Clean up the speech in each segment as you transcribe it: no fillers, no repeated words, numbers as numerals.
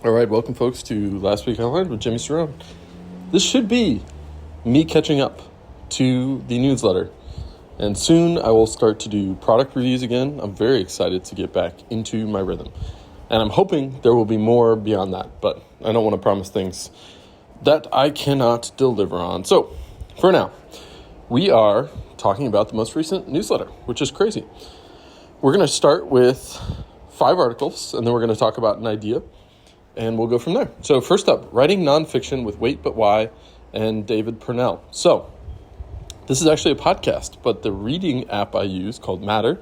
All right, welcome folks to Last Week Online with Jimmy Cerrone. This should be me catching up to the newsletter, and soon I will start to do product reviews again. I'm very excited to get back into my rhythm, and I'm hoping there will be more beyond that, but I don't want to promise things that I cannot deliver on. So, for now, we are talking about the most recent newsletter, which is crazy. We're going to start with 5 articles, and then we're going to talk about an idea, and we'll go from there. So first up, writing nonfiction with Wait But Why and David Purnell. So this is actually a podcast, but the reading app I use called Matter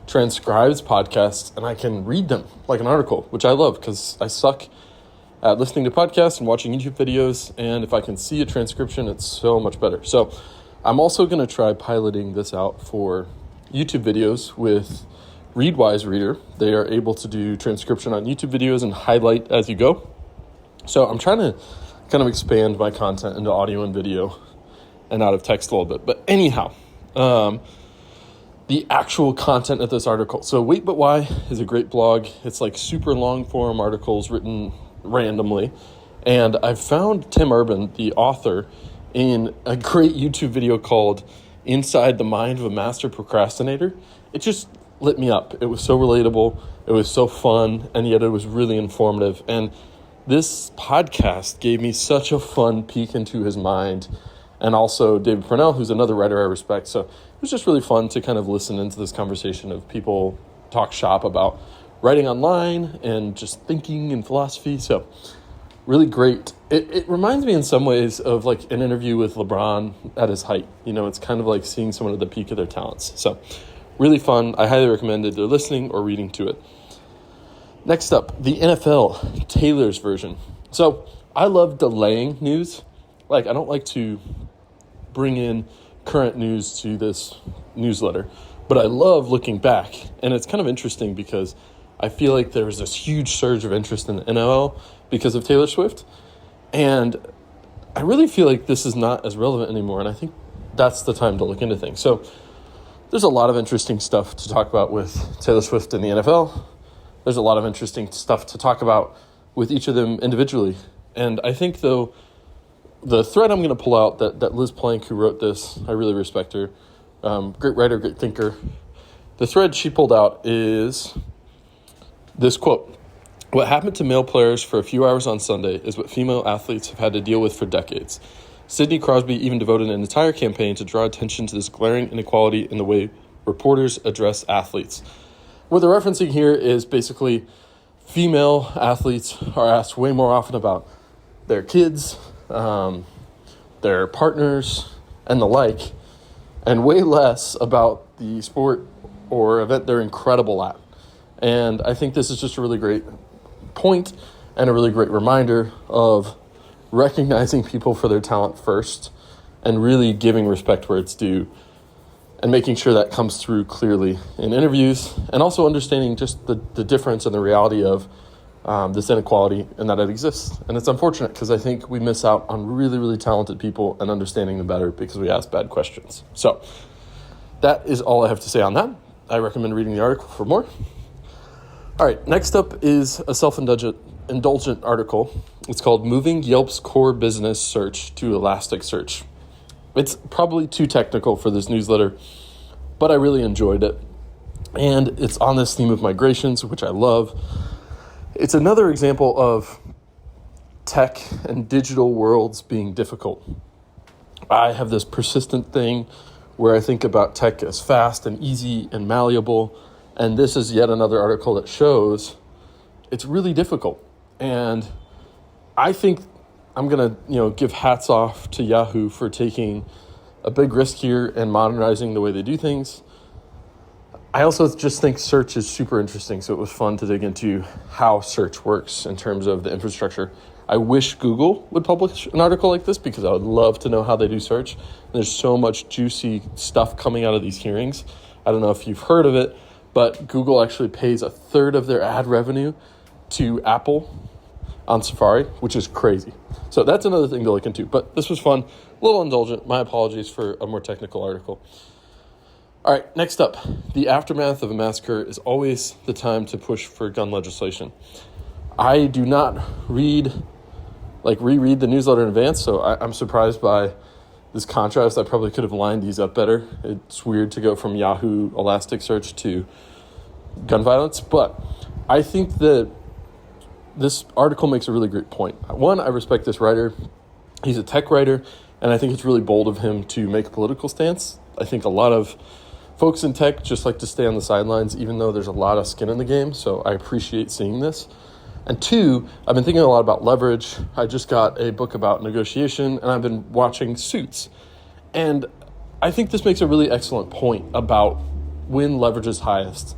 transcribes podcasts, and I can read them like an article, which I love because I suck at listening to podcasts and watching YouTube videos, and if I can see a transcription, it's so much better. So I'm also going to try piloting this out for YouTube videos with Readwise Reader. They are able to do transcription on YouTube videos and highlight as you go. So I'm trying to kind of expand my content into audio and video and out of text a little bit. But anyhow, the actual content of this article. So Wait But Why is a great blog. It's like super long form articles written randomly. And I've found Tim Urban, the author, in a great YouTube video called Inside the Mind of a Master Procrastinator. It just lit me up. It was so relatable. It was so fun, and yet it was really informative. And this podcast gave me such a fun peek into his mind. And also David Purnell, who's another writer I respect. So it was just really fun to kind of listen into this conversation of people talk shop about writing online and just thinking and philosophy. So really great. It reminds me in some ways of like an interview with LeBron at his height. You know, it's kind of like seeing someone at the peak of their talents. So really fun. I highly recommend either listening or reading to it. Next up, the NFL, Taylor's version. So I love delaying news. Like, I don't like to bring in current news to this newsletter, but I love looking back. And it's kind of interesting because I feel like there was this huge surge of interest in the NFL because of Taylor Swift. And I really feel like this is not as relevant anymore. And I think that's the time to look into things. So there's a lot of interesting stuff to talk about with Taylor Swift and the NFL. There's a lot of interesting stuff to talk about with each of them individually. And I think, though, the thread I'm going to pull out that Liz Plank, who wrote this, I really respect her, great writer, great thinker. The thread she pulled out is this quote: "What happened to male players for a few hours on Sunday is what female athletes have had to deal with for decades. Sidney Crosby even devoted an entire campaign to draw attention to this glaring inequality in the way reporters address athletes." What they're referencing here is basically female athletes are asked way more often about their kids, their partners, and the like, and way less about the sport or event they're incredible at. And I think this is just a really great point and a really great reminder of recognizing people for their talent first and really giving respect where it's due and making sure that comes through clearly in interviews, and also understanding just the difference and the reality of this inequality and that it exists. And it's unfortunate because I think we miss out on really, really talented people and understanding them better because we ask bad questions. So that is all I have to say on that. I recommend reading the article for more. All right, next up is a self-indulgent article. It's called Moving Yelp's Core Business Search to Elasticsearch. It's probably too technical for this newsletter, but I really enjoyed it. And it's on this theme of migrations, which I love. It's another example of tech and digital worlds being difficult. I have this persistent thing where I think about tech as fast and easy and malleable, and this is yet another article that shows it's really difficult. And I think I'm going to, give hats off to Yahoo for taking a big risk here and modernizing the way they do things. I also just think search is super interesting, so it was fun to dig into how search works in terms of the infrastructure. I wish Google would publish an article like this because I would love to know how they do search. There's so much juicy stuff coming out of these hearings. I don't know if you've heard of it, but Google actually pays a third of their ad revenue to Apple on Safari, which is crazy. So that's another thing to look into. But this was fun, a little indulgent. My apologies for a more technical article. All right, next up, the aftermath of a massacre is always the time to push for gun legislation. I do not reread the newsletter in advance, so I'm surprised by this contrast. I probably could have lined these up better. It's weird to go from Yahoo Elasticsearch to gun violence, but I think that this article makes a really great point. One, I respect this writer. He's a tech writer, and I think it's really bold of him to make a political stance. I think a lot of folks in tech just like to stay on the sidelines, even though there's a lot of skin in the game, so I appreciate seeing this. And two, I've been thinking a lot about leverage. I just got a book about negotiation, and I've been watching Suits. And I think this makes a really excellent point about when leverage is highest.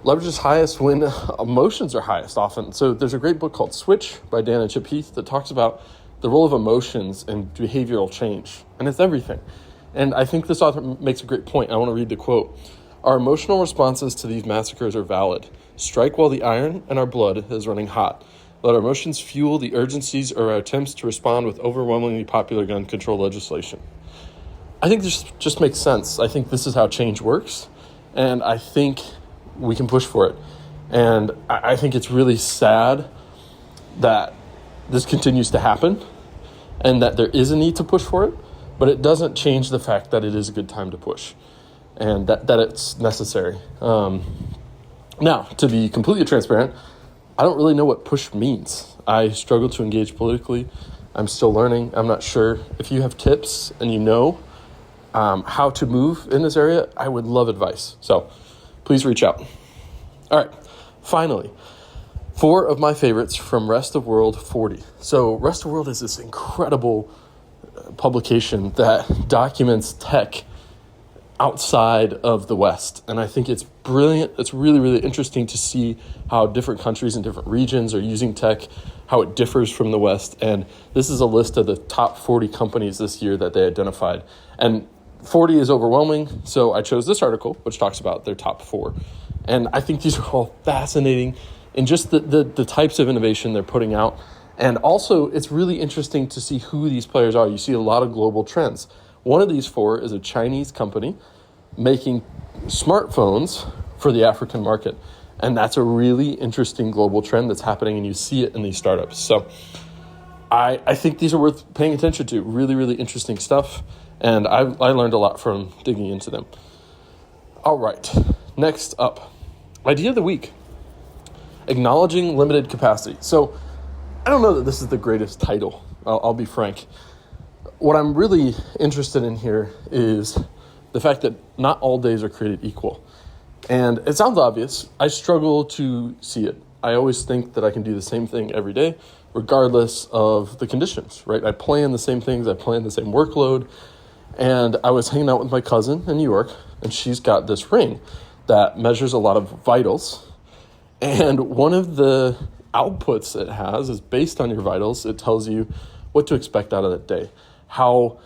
Leverage is highest when emotions are highest often. So there's a great book called Switch by Dan and Chip Heath that talks about the role of emotions in behavioral change. And it's everything. And I think this author makes a great point. I want to read the quote. Our emotional responses to these massacres are valid. Strike while the iron in our blood is running hot. Let our emotions fuel the urgencies of our attempts to respond with overwhelmingly popular gun control legislation. I think this just makes sense. I think this is how change works. And I think we can push for it. And I think it's really sad that this continues to happen and that there is a need to push for it, but it doesn't change the fact that it is a good time to push and that it's necessary. Now, to be completely transparent, I don't really know what push means. I struggle to engage politically. I'm still learning. I'm not sure. If you have tips and you know how to move in this area, I would love advice. So please reach out. All right, finally, 4 of my favorites from Rest of World 40. So Rest of World is this incredible publication that documents tech outside of the West. And I think it's brilliant. It's really, really interesting to see how different countries and different regions are using tech, how it differs from the West. And this is a list of the top 40 companies this year that they identified. And 40 is overwhelming, so I chose this article, which talks about their top 4. And I think these are all fascinating in just the types of innovation they're putting out. And also, it's really interesting to see who these players are. You see a lot of global trends. One of these 4 is a Chinese company making smartphones for the African market. And that's a really interesting global trend that's happening, and you see it in these startups. So I think these are worth paying attention to. Really, really interesting stuff. And I learned a lot from digging into them. All right, next up, idea of the week, acknowledging limited capacity. So I don't know that this is the greatest title, I'll be frank. What I'm really interested in here is the fact that not all days are created equal. And it sounds obvious. I struggle to see it. I always think that I can do the same thing every day, regardless of the conditions, right? I plan the same things. I plan the same workload. And I was hanging out with my cousin in New York, and she's got this ring that measures a lot of vitals. And one of the outputs it has is based on your vitals. It tells you what to expect out of that day, how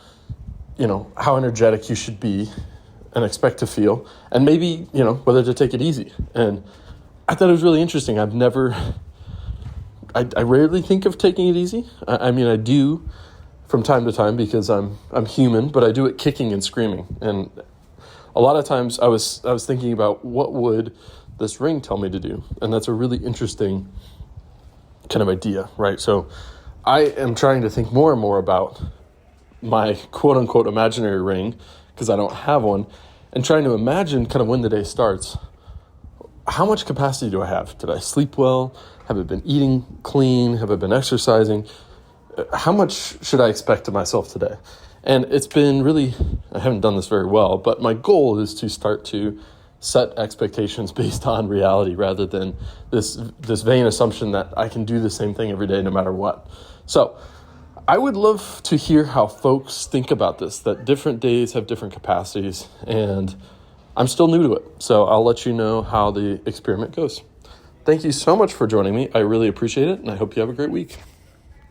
energetic you should be and expect to feel, and maybe, whether to take it easy. And I thought it was really interesting. I rarely think of taking it easy. I do from time to time because I'm human, but I do it kicking and screaming. And a lot of times I was thinking about what would this ring tell me to do? And that's a really interesting kind of idea, right? So I am trying to think more and more about my quote unquote imaginary ring, because I don't have one, and trying to imagine kind of when the day starts. How much capacity do I have? Did I sleep well? Have I been eating clean? Have I been exercising? How much should I expect of myself today? And it's been really, I haven't done this very well, but my goal is to start to set expectations based on reality rather than this vain assumption that I can do the same thing every day no matter what. So I would love to hear how folks think about this, that different days have different capacities, and I'm still new to it. So I'll let you know how the experiment goes. Thank you so much for joining me. I really appreciate it, and I hope you have a great week.